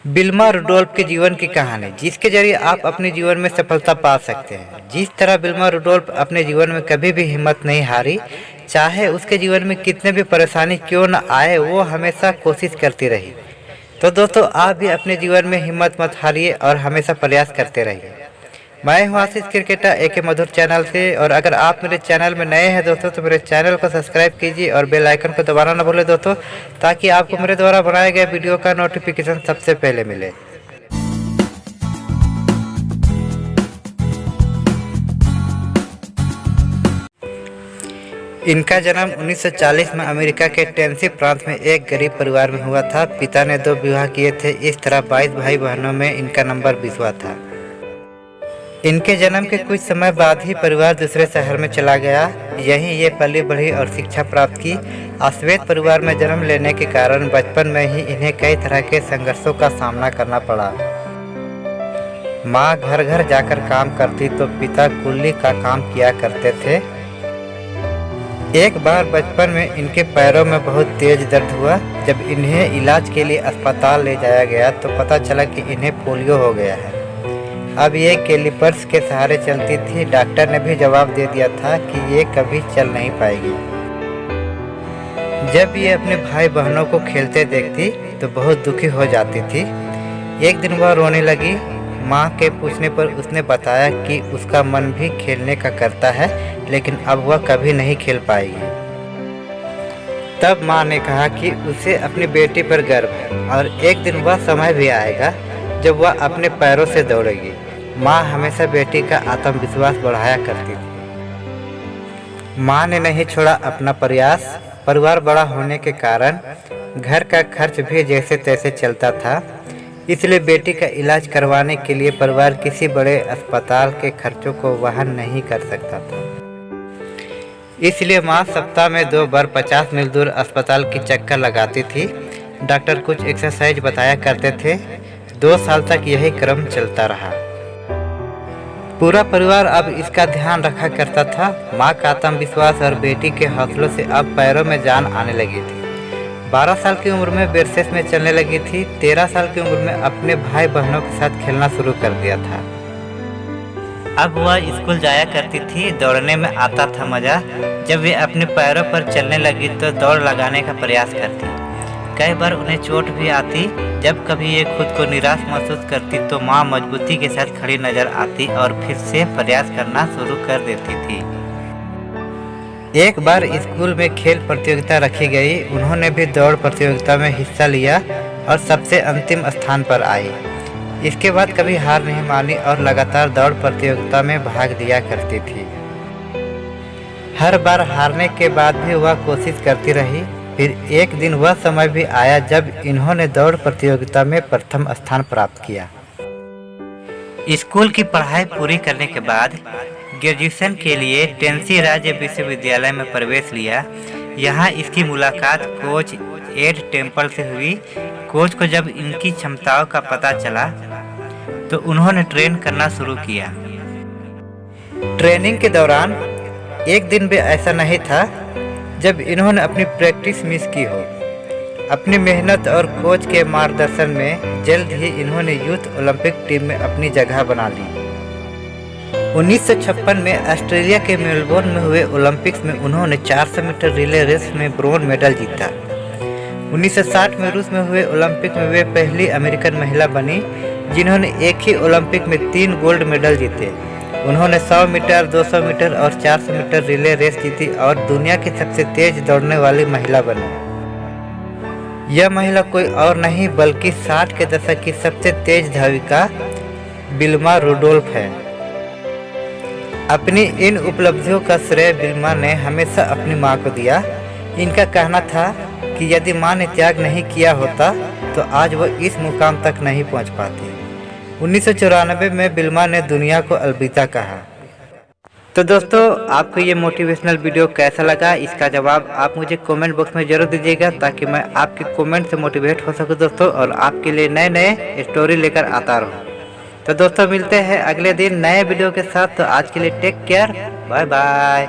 Wilma Rudolph के जीवन की कहानी जिसके जरिए आप अपने जीवन में सफलता पा सकते हैं। जिस तरह विल्मा रुडोल्फ अपने जीवन में कभी भी हिम्मत नहीं हारी, चाहे उसके जीवन में कितने भी परेशानी क्यों न आए, वो हमेशा कोशिश करती रही। तो दोस्तों, आप भी अपने जीवन में हिम्मत मत हारिए और हमेशा प्रयास करते रहिए। मैं हूँ आशीष क्रिकेटर AK मधुर चैनल से, और अगर आप मेरे चैनल में नए हैं दोस्तों तो मेरे चैनल को सब्सक्राइब कीजिए और बेल आइकन को दबाना न भूलें दोस्तों, ताकि आपको मेरे द्वारा बनाए गए वीडियो का नोटिफिकेशन सबसे पहले मिले। इनका जन्म 1940 में अमेरिका के टेनेसी प्रांत में एक गरीब परिवार में हुआ था। पिता ने 2 विवाह किए थे। इस तरह 22 भाई बहनों में इनका नंबर 20वां था। इनके जन्म के कुछ समय बाद ही परिवार दूसरे शहर में चला गया। यहीं ये पली बढ़ी और शिक्षा प्राप्त की। अश्वेत परिवार में जन्म लेने के कारण बचपन में ही इन्हें कई तरह के संघर्षों का सामना करना पड़ा। माँ घर घर जाकर काम करती तो पिता कुल्ली का काम किया करते थे। एक बार बचपन में इनके पैरों में बहुत तेज दर्द हुआ। जब इन्हें इलाज के लिए अस्पताल ले जाया गया तो पता चला कि इन्हें पोलियो हो गया है। अब ये कैलिपर्स के सहारे चलती थी। डॉक्टर ने भी जवाब दे दिया था कि ये कभी चल नहीं पाएगी। जब ये अपने भाई बहनों को खेलते देखती तो बहुत दुखी हो जाती थी। एक दिन वह रोने लगी। माँ के पूछने पर उसने बताया कि उसका मन भी खेलने का करता है, लेकिन अब वह कभी नहीं खेल पाएगी। तब माँ ने कहा कि उसे अपनी बेटी पर गर्व है और एक दिन वह समय भी आएगा जब वह अपने पैरों से दौड़ेगी। माँ हमेशा बेटी का आत्मविश्वास बढ़ाया करती थी। माँ ने नहीं छोड़ा अपना प्रयास। परिवार बड़ा होने के कारण घर का खर्च भी जैसे तैसे चलता था, इसलिए बेटी का इलाज करवाने के लिए परिवार किसी बड़े अस्पताल के खर्चों को वहन नहीं कर सकता था। इसलिए माँ सप्ताह में 2 बार 50 मील दूर अस्पताल की चक्कर लगाती थी। डॉक्टर कुछ एक्सरसाइज बताया करते थे। 2 साल तक यही क्रम चलता रहा। पूरा परिवार अब इसका ध्यान रखा करता था। माँ का आत्मविश्वास और बेटी के हौसलों से अब पैरों में जान आने लगी थी। 12 साल की उम्र में बेरसेस में चलने लगी थी। 13 साल की उम्र में अपने भाई बहनों के साथ खेलना शुरू कर दिया था। अब वह स्कूल जाया करती थी। दौड़ने में आता था मज़ा। जब वे अपने पैरों पर चलने लगी तो दौड़ लगाने का प्रयास करती। कई बार उन्हें चोट भी आती। जब कभी ये खुद को निराश महसूस करती तो माँ मजबूती के साथ खड़ी नजर आती और फिर से प्रयास करना शुरू कर देती थी। एक बार स्कूल में खेल प्रतियोगिता रखी गई। उन्होंने भी दौड़ प्रतियोगिता में हिस्सा लिया और सबसे अंतिम स्थान पर आई। इसके बाद कभी हार नहीं मानी और लगातार दौड़ प्रतियोगिता में भाग लिया करती थी। हर बार हारने के बाद भी वह कोशिश करती रही। फिर एक दिन वह समय भी आया जब इन्होंने दौड़ प्रतियोगिता में प्रथम स्थान प्राप्त किया। स्कूल की पढ़ाई पूरी करने के बाद ग्रेजुएशन के लिए टेनेसी राज्य विश्वविद्यालय में प्रवेश लिया। यहाँ इसकी मुलाकात कोच एड टेम्पल से हुई। कोच को जब इनकी क्षमताओं का पता चला तो उन्होंने ट्रेन करना शुरू किया। ट्रेनिंग के दौरान एक दिन भी ऐसा नहीं था जब इन्होंने अपनी प्रैक्टिस मिस की हो। अपनी मेहनत और कोच के मार्गदर्शन में जल्द ही इन्होंने यूथ ओलंपिक टीम में अपनी जगह बना ली। 1956 में ऑस्ट्रेलिया के मेलबोर्न में हुए ओलंपिक्स में उन्होंने 400 मीटर रिले रेस में ब्रोंज मेडल जीता। 1960 में रूस में हुए ओलंपिक में वे पहली अमेरिकन महिला बनी जिन्होंने एक ही ओलंपिक में 3 गोल्ड मेडल जीते। उन्होंने 100 मीटर, 200 मीटर और 400 मीटर रिले रेस जीती और दुनिया की सबसे तेज दौड़ने वाली महिला बनी। यह महिला कोई और नहीं बल्कि 60 के दशक की सबसे तेज धाविका विल्मा रुडोल्फ है। अपनी इन उपलब्धियों का श्रेय विल्मा ने हमेशा अपनी माँ को दिया। इनका कहना था कि यदि माँ ने त्याग नहीं किया होता तो आज वह इस मुकाम तक नहीं पहुँच पाती। 1994 में विल्मा ने दुनिया को अलविदा कहा। तो दोस्तों, आपको ये मोटिवेशनल वीडियो कैसा लगा, इसका जवाब आप मुझे कमेंट बॉक्स में जरूर दीजिएगा, ताकि मैं आपके कमेंट से मोटिवेट हो सकूं दोस्तों, और आपके लिए नए नए स्टोरी लेकर आता रहूं। तो दोस्तों, मिलते हैं अगले दिन नए वीडियो के साथ। तो आज के लिए टेक केयर, बाय बाय।